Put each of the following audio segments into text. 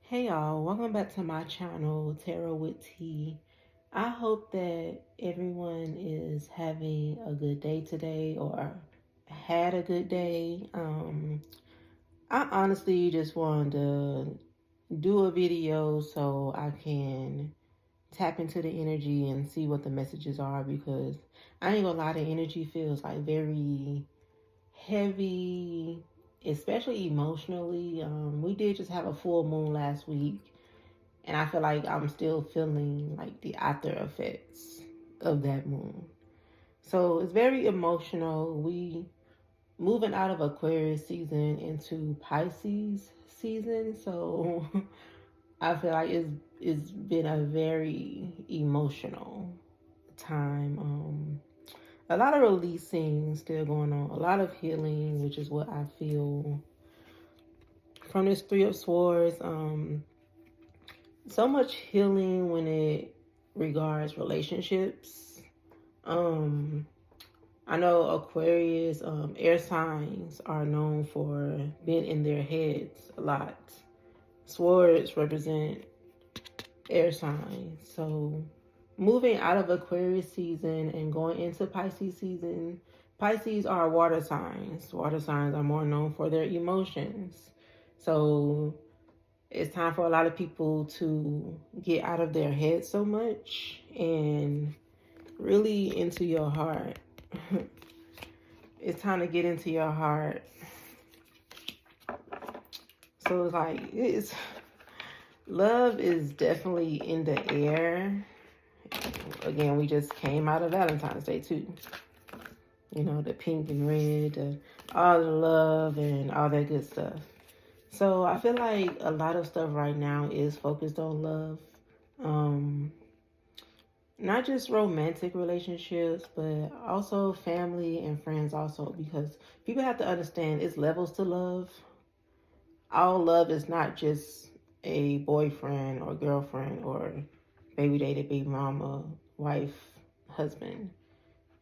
Hey y'all, welcome back to my channel, Tarot with T. I hope that everyone is having a good day today or had a good day. I honestly just wanted to do a video so I can tap into the energy and see what the messages are, because I ain't gonna lie, the energy feels like very heavy, especially emotionally. We did just have a full moon last week, and I feel like I'm still feeling like the after effects of that moon. So it's very emotional. We moving out of Aquarius season into Pisces season. So I feel like it's been a very emotional time. A lot of releasing still going on. A lot of healing, which is what I feel from this Three of Swords. So much healing when it regards relationships. Um, I know Aquarius, air signs are known for being in their heads a lot. Swords represent air signs. So moving out of Aquarius season and going into Pisces season, Pisces are water signs. Water signs are more known for their emotions. So it's time for a lot of people to get out of their head so much and really into your heart. It's time to get into your heart. So it's like, love is definitely in the air. Again, we just came out of Valentine's Day too. You know, the pink and red, all the love and all that good stuff. So I feel like a lot of stuff right now is focused on love. Not just romantic relationships, but also family and friends also, because people have to understand it's levels to love. All love is not just a boyfriend or girlfriend or baby daddy, baby mama, wife, husband.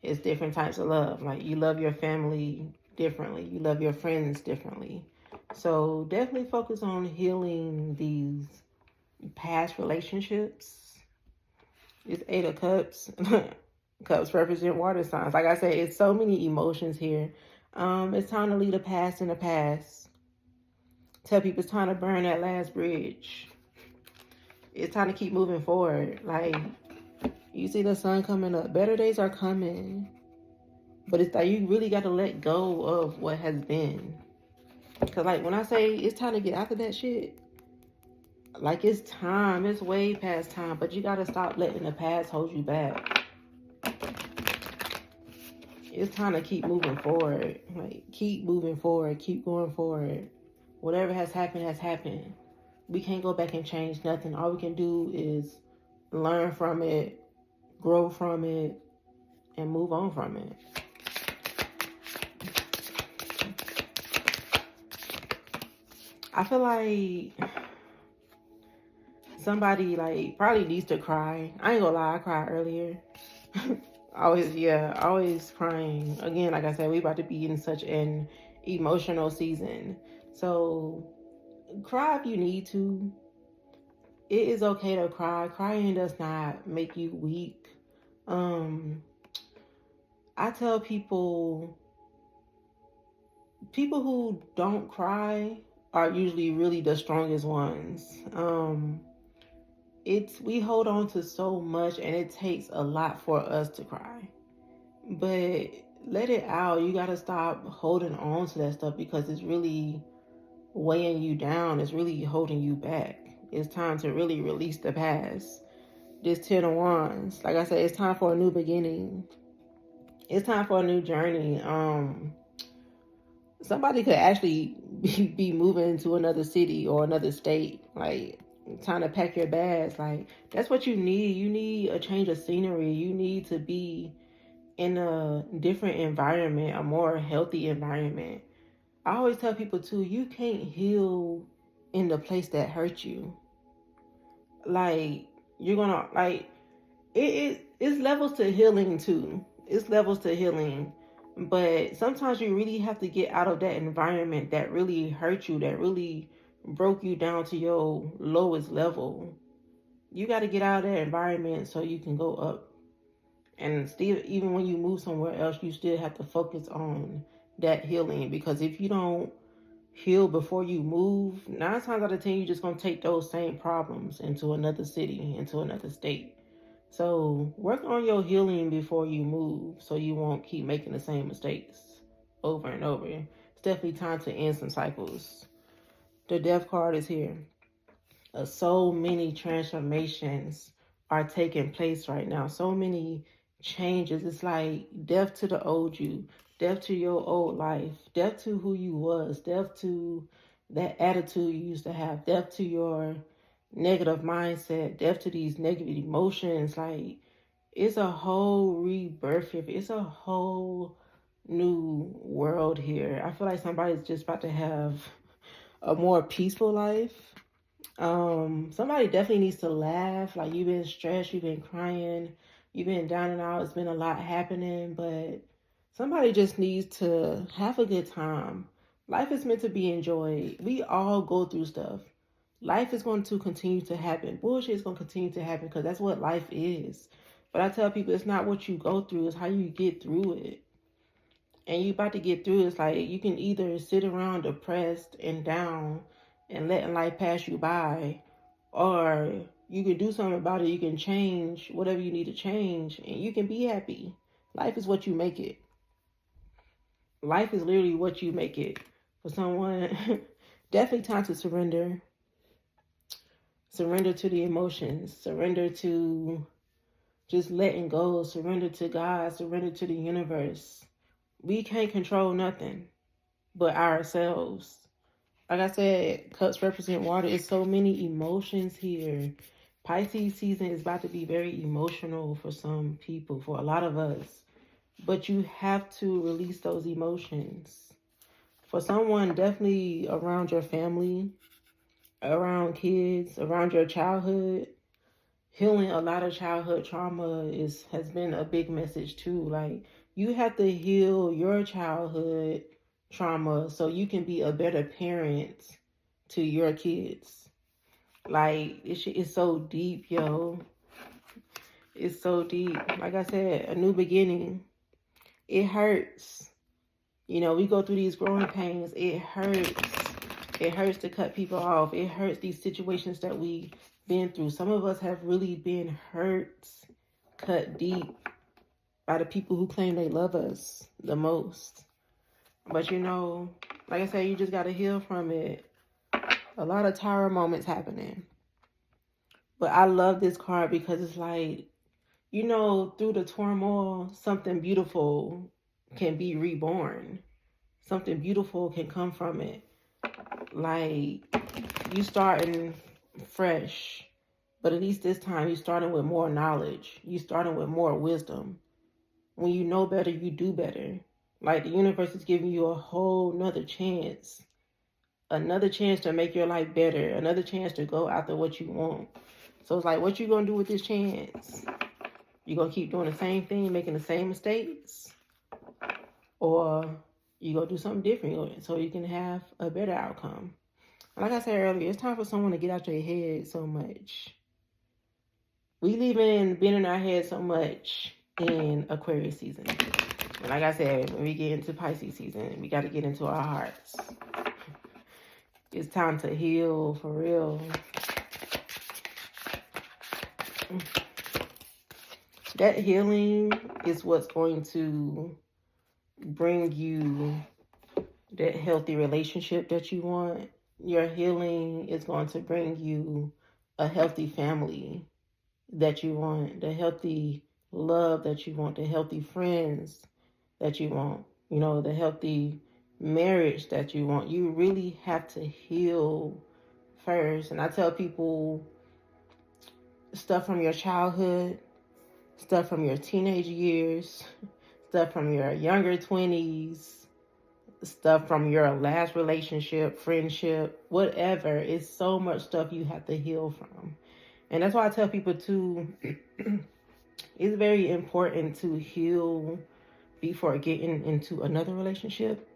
It's different types of love. Like, you love your family differently. You love your friends differently. So definitely focus on healing these past relationships. It's Eight of Cups. Cups represent water signs. Like I said, it's so many emotions here. It's time to leave the past in the past. Tell people it's time to burn that last bridge. It's time to keep moving forward. Like, you see the sun coming up. Better days are coming. But it's like you really got to let go of what has been. Because, like, when I say it's time to get after that shit, like, it's time. It's way past time. But you got to stop letting the past hold you back. It's time to keep moving forward. Like, keep moving forward. Keep going forward. Whatever has happened has happened. We can't go back and change nothing. All we can do is learn from it, grow from it, and move on from it. I feel like somebody, like, probably needs to cry. I ain't gonna lie, I cried earlier. Always crying. Again, like I said, we about to be in such an emotional season. So cry if you need to. It is okay to cry. Crying does not make you weak. I tell people who don't cry are usually really the strongest ones. We hold on to so much, and it takes a lot for us to cry. But let it out. You gotta stop holding on to that stuff, because it's really weighing you down. It's really holding you back. It's time to really release the past. This Ten of Wands, like I said, it's time for a new beginning. It's time for a new journey. Somebody could actually be moving to another city or another state. Like, time to pack your bags. Like, that's what you need. You need a change of scenery. You need to be in a different environment, a more healthy environment. I always tell people too, you can't heal in the place that hurt you. Like, you're gonna, like, it's levels to healing too. It's levels to healing. But sometimes you really have to get out of that environment that really hurt you, that really broke you down to your lowest level. You got to get out of that environment so you can go up. And still, even when you move somewhere else, you still have to focus on that healing, because if you don't heal before you move, 9 times out of 10, you're just going to take those same problems into another city, into another state. So work on your healing before you move so you won't keep making the same mistakes over and over. It's definitely time to end some cycles. The death card is here. So many transformations are taking place right now. So many changes. It's like death to the old you, death to your old life, death to who you was, death to that attitude you used to have, death to your negative mindset, death to these negative emotions. Like, it's a whole rebirth here. It's a whole new world here. I feel like somebody's just about to have a more peaceful life. Somebody definitely needs to laugh. Like, you've been stressed, you've been crying, you've been down and out, it's been a lot happening, but somebody just needs to have a good time. Life is meant to be enjoyed. We all go through stuff. Life is going to continue to happen. Bullshit is going to continue to happen because that's what life is. But I tell people, it's not what you go through, it's how you get through it. And you about to get through it. It's like you can either sit around depressed and down and letting life pass you by, or you can do something about it. You can change whatever you need to change, and you can be happy. Life is what you make it. Life is literally what you make it. For someone, definitely time to surrender. Surrender to the emotions. Surrender to just letting go. Surrender to God. Surrender to the universe. We can't control nothing but ourselves. Like I said, cups represent water. It's so many emotions here. Pisces season is about to be very emotional for some people, for a lot of us. But you have to release those emotions. For someone, definitely around your family, around kids, around your childhood. Healing a lot of childhood trauma has been a big message too. Like, you have to heal your childhood trauma so you can be a better parent to your kids. Like, it's so deep, yo. It's so deep. Like I said, a new beginning. It hurts. You know, we go through these growing pains. It hurts. It hurts to cut people off. It hurts, these situations that we've been through. Some of us have really been hurt, cut deep by the people who claim they love us the most. But you know, like I said, you just got to heal from it. A lot of tower moments happening. But I love this card because it's like, you know, through the turmoil, something beautiful can be reborn. Something beautiful can come from it. Like, you starting fresh, but at least this time you starting with more knowledge. You starting with more wisdom. When you know better, you do better. Like, the universe is giving you a whole nother chance. Another chance to make your life better. Another chance to go after what you want. So it's like, what you gonna do with this chance? You gonna keep doing the same thing, making the same mistakes? Or you gonna do something different so you can have a better outcome? Like I said earlier, it's time for someone to get out their head so much. We live in being in our head so much in Aquarius season. And like I said, when we get into Pisces season, we got to get into our hearts. It's time to heal for real. That healing is what's going to bring you that healthy relationship that you want. Your healing is going to bring you a healthy family that you want, the healthy love that you want, the healthy friends that you want, you know, the healthy marriage that you want. You really have to heal first. And I tell people, stuff from your childhood, stuff from your teenage years, stuff from your younger 20s, stuff from your last relationship, friendship, whatever. It's so much stuff you have to heal from. And that's why I tell people too, it's very important to heal before getting into another relationship.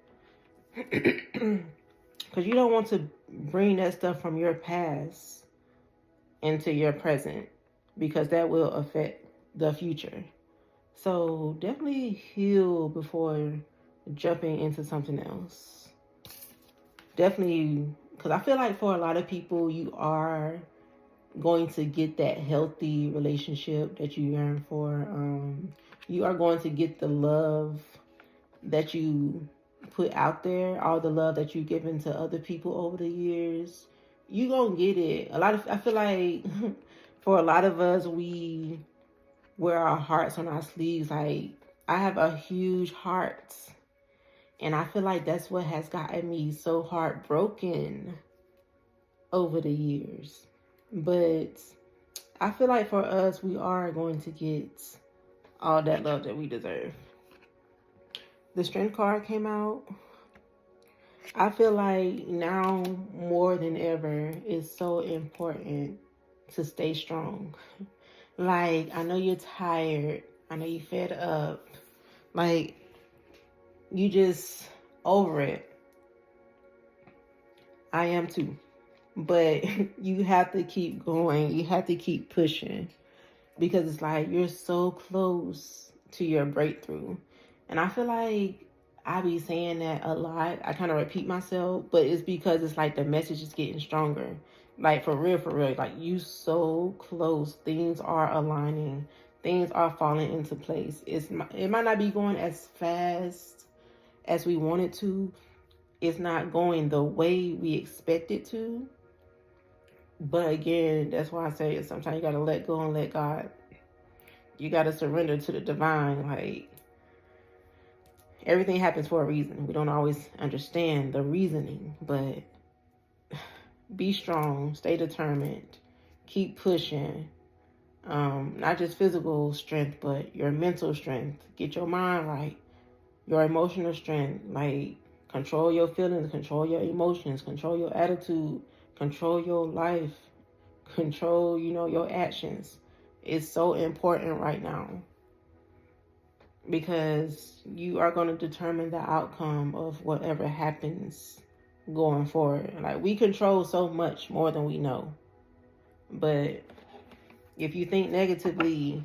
Because you don't want to bring that stuff from your past into your present, because that will affect the future. So definitely heal before jumping into something else. Definitely, because I feel like for a lot of people, you are going to get that healthy relationship that you yearn for. You are going to get the love that you put out there, all the love that you've given to other people over the years. You gonna get it. I feel like for a lot of us, we wear our hearts on our sleeves. Like, I have a huge heart, and I feel like that's what has gotten me so heartbroken over the years. But I feel like for us, we are going to get all that love that we deserve. The Strength card came out. I feel like now more than ever, it's so important to stay strong. Like, I know you're tired. I know you're fed up. Like, you just over it. I am too. But you have to keep going. You have to keep pushing. Because it's like you're so close to your breakthrough. And I feel like I be saying that a lot. I kind of repeat myself, but it's because it's like the message is getting stronger. Like, for real, like, you so close. Things are aligning. Things are falling into place. It might not be going as fast as we want it to. It's not going the way we expect it to. But again, that's why I say sometimes you got to let go and let God. You got to surrender to the divine. Like, everything happens for a reason. We don't always understand the reasoning, but be strong, stay determined, keep pushing. Not just physical strength, but your mental strength. Get your mind right, your emotional strength. Like, control your feelings, control your emotions, control your attitude, control your life, control, your actions. It's so important right now, because you are going to determine the outcome of whatever happens going forward. Like, we control so much more than we know. But if you think negatively,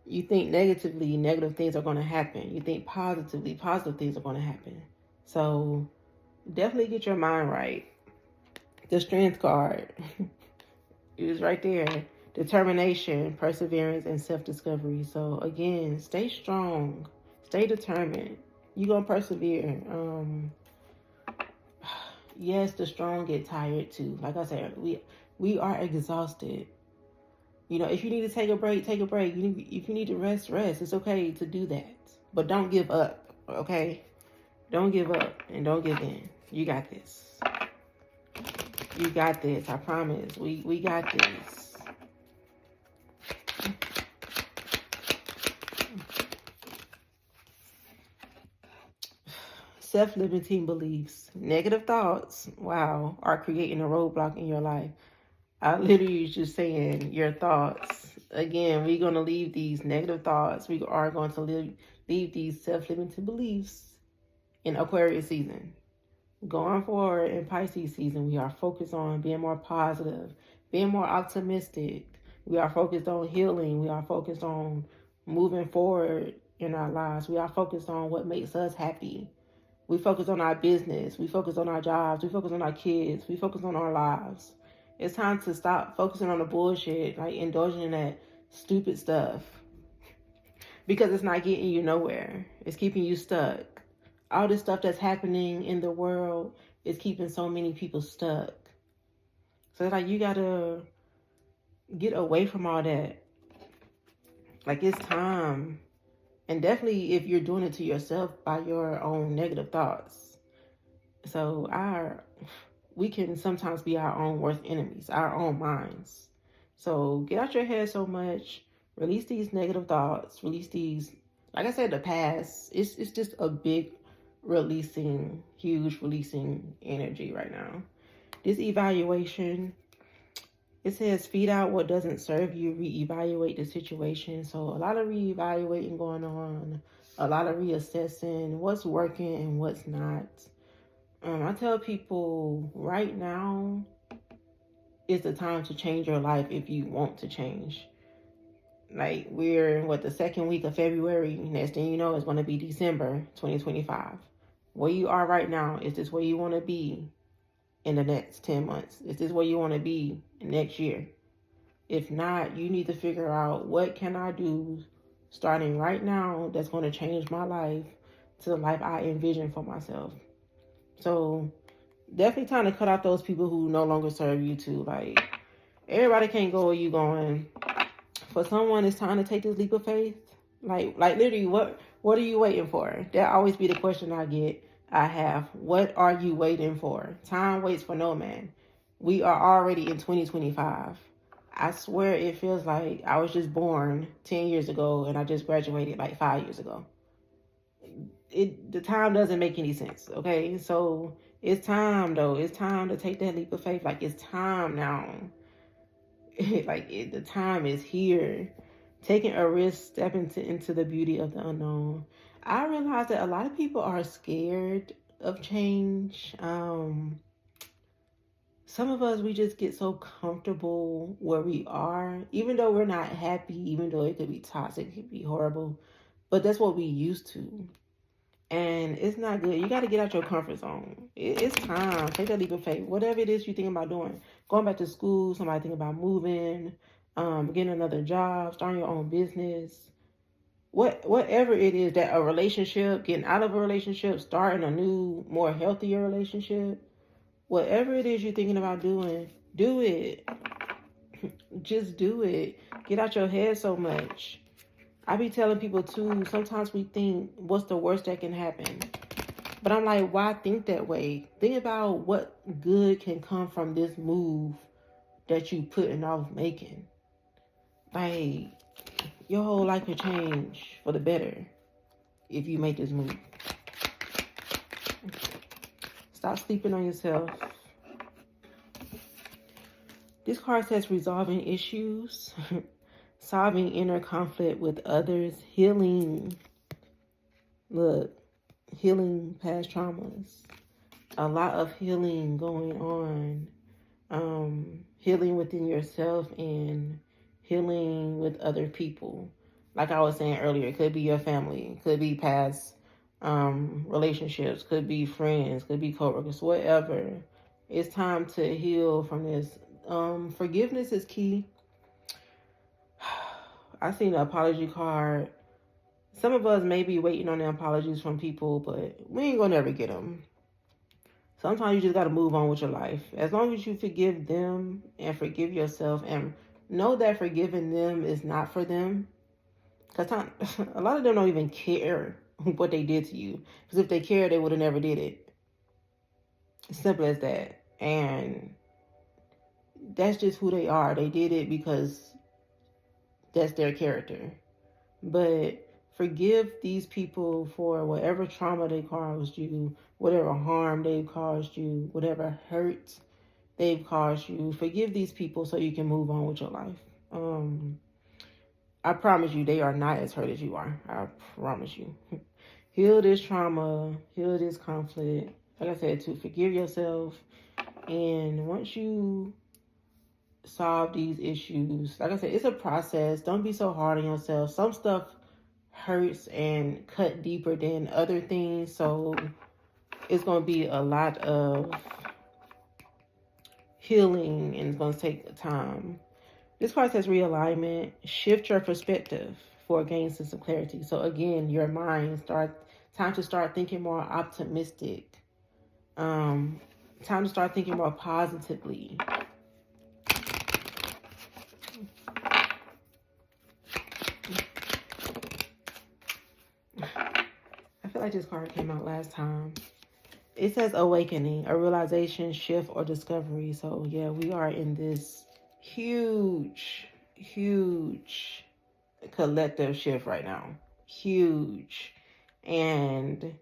negative things are going to happen. You think positively, positive things are going to happen. So definitely get your mind right. The Strength card is right there. Determination, perseverance, and self-discovery. So again, stay strong, stay determined. You're going to persevere. Yes, the strong get tired too. Like I said, we are exhausted. If you need to take a break, take a break. If you need to rest, rest. It's okay to do that. But don't give up, okay? Don't give up and don't give in. You got this. You got this. I promise. We got this. Self-limiting beliefs, negative thoughts, wow, are creating a roadblock in your life. I literally was just saying your thoughts. Again, we're going to leave these negative thoughts. We are going to leave these self-limiting beliefs in Aquarius season. Going forward in Pisces season, we are focused on being more positive, being more optimistic. We are focused on healing. We are focused on moving forward in our lives. We are focused on what makes us happy. We focus on our business. We focus on our jobs. We focus on our kids. We focus on our lives. It's time to stop focusing on the bullshit, like indulging in that stupid stuff, because it's not getting you nowhere. It's keeping you stuck. All this stuff that's happening in the world is keeping so many people stuck. So it's like you gotta get away from all that. Like, it's time. And definitely if you're doing it to yourself by your own negative thoughts. So we can sometimes be our own worst enemies, our own minds. So get out your head so much. Release these negative thoughts. Release these, like I said, the past. It's just a big releasing, huge releasing energy right now. This evaluation, it says feed out what doesn't serve you, reevaluate the situation. So a lot of reevaluating going on, a lot of reassessing what's working and what's not. I tell people right now is the time to change your life if you want to change. Like, we're the second week of February. Next thing you know, it's going to be December 2025. Where you are right now, is this where you want to be in the next 10 months? Is this where you want to be next year? If not, you need to figure out, what can I do starting right now that's going to change my life to the life I envision for myself. So definitely time to cut out those people who no longer serve you too. Like, everybody can't go where you going. For someone, it's time to take this leap of faith. Like literally, what are you waiting for? That always be the question I have. What are you waiting for? Time waits for no man. We are already in 2025. I swear it feels like I was just born 10 years ago and I just graduated like 5 years ago. The time doesn't make any sense, okay? So it's time, though. It's time to take that leap of faith. Like, it's time now. The time is here. Taking a risk, stepping into the beauty of the unknown. I realize that a lot of people are scared of change. Some of us, we just get so comfortable where we are, even though we're not happy, even though it could be toxic, it could be horrible, but that's what we used to. And it's not good. You got to get out your comfort zone. It's time. Take that leap of faith. Whatever it is you think about doing, going back to school, somebody think about moving, getting another job, starting your own business, whatever it is, that a relationship, getting out of a relationship, starting a new, more healthier relationship, whatever it is you're thinking about doing, do it. Just do it. Get out your head so much. I be telling people too, sometimes we think, what's the worst that can happen? But I'm like, why think that way? Think about what good can come from this move that you putting off making. Like, your whole life could change for the better if you make this move. Stop sleeping on yourself. This card says resolving issues. Solving inner conflict with others, healing. Look, healing past traumas. A lot of healing going on. Healing within yourself and healing with other people. Like I was saying earlier, it could be your family, it could be past relationships, could be friends, could be coworkers, whatever. It's time to heal from this. Forgiveness is key. I seen the apology card. Some of us may be waiting on the apologies from people, but we ain't gonna never get them. Sometimes you just gotta move on with your life. As long as you forgive them and forgive yourself, and know that forgiving them is not for them. Because a lot of them don't even care what they did to you. Because if they cared, they would have never did it. Simple as that. And that's just who they are. They did it because that's their character. But forgive these people for whatever trauma they caused you, whatever harm they've caused you, whatever hurt they've caused you. Forgive these people so you can move on with your life. I promise you, they are not as hurt as you are. I promise you. Heal this trauma, heal this conflict. Like I said, to forgive yourself. And once you solve these issues, like I said, it's a process. Don't be so hard on yourself. Some stuff hurts and cut deeper than other things, so it's going to be a lot of healing and it's going to take time. This card says realignment. Shift your perspective for a gain sense of clarity. So again, your mind time to start thinking more optimistic. Time to start thinking more positively. I feel like this card came out last time. It says awakening, a realization, shift, or discovery. So yeah, we are in this huge collective shift right now. Huge. And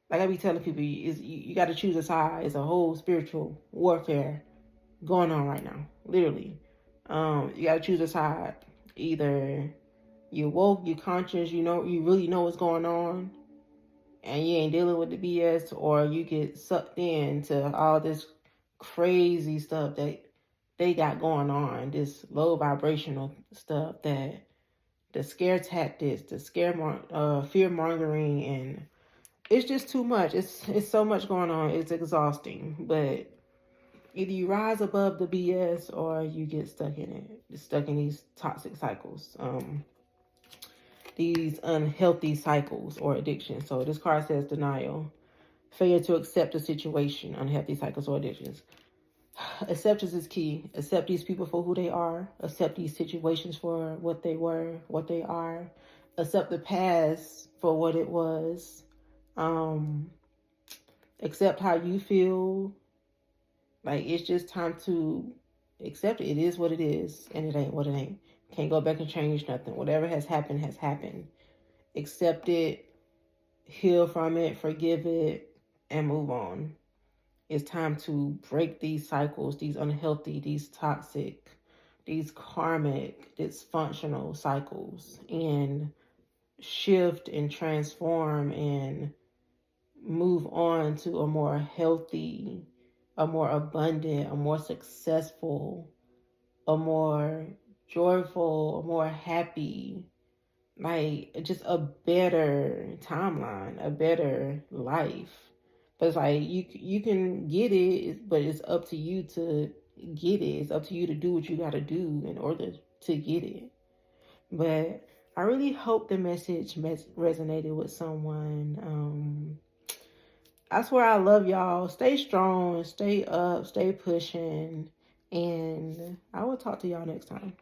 like I be telling people, you got to choose a side. It's a whole spiritual warfare going on right now. Literally. You got to choose a side. Either you woke, you conscious, you really know what's going on, and you ain't dealing with the BS, or you get sucked into all this crazy stuff that they got going on, this low vibrational stuff, that the scare tactics, the fear mongering, and it's just too much. It's so much going on. It's exhausting. But either you rise above the BS or you get stuck in it, stuck in these toxic cycles, these unhealthy cycles or addictions. So this card says denial, failure to accept a situation, unhealthy cycles or addictions. Acceptance is key. Accept these people for who they are. Accept these situations for what they were, what they are. Accept the past for what it was. Accept how you feel. Like, it's just time to accept it. It is what it is, and it ain't what it ain't. Can't go back and change nothing. Whatever has happened has happened. Accept it, heal from it, forgive it, and move on. It's time to break these cycles, these unhealthy, these toxic, these karmic, dysfunctional cycles, and shift and transform and move on to a more healthy, a more abundant, a more successful, a more joyful, a more happy, like just a better timeline, a better life. But it's like you can get it, but it's up to you to get it. It's up to you to do what you got to do in order to get it. But I really hope the message resonated with someone. I swear I love y'all. Stay strong, stay up, stay pushing, and I will talk to y'all next time.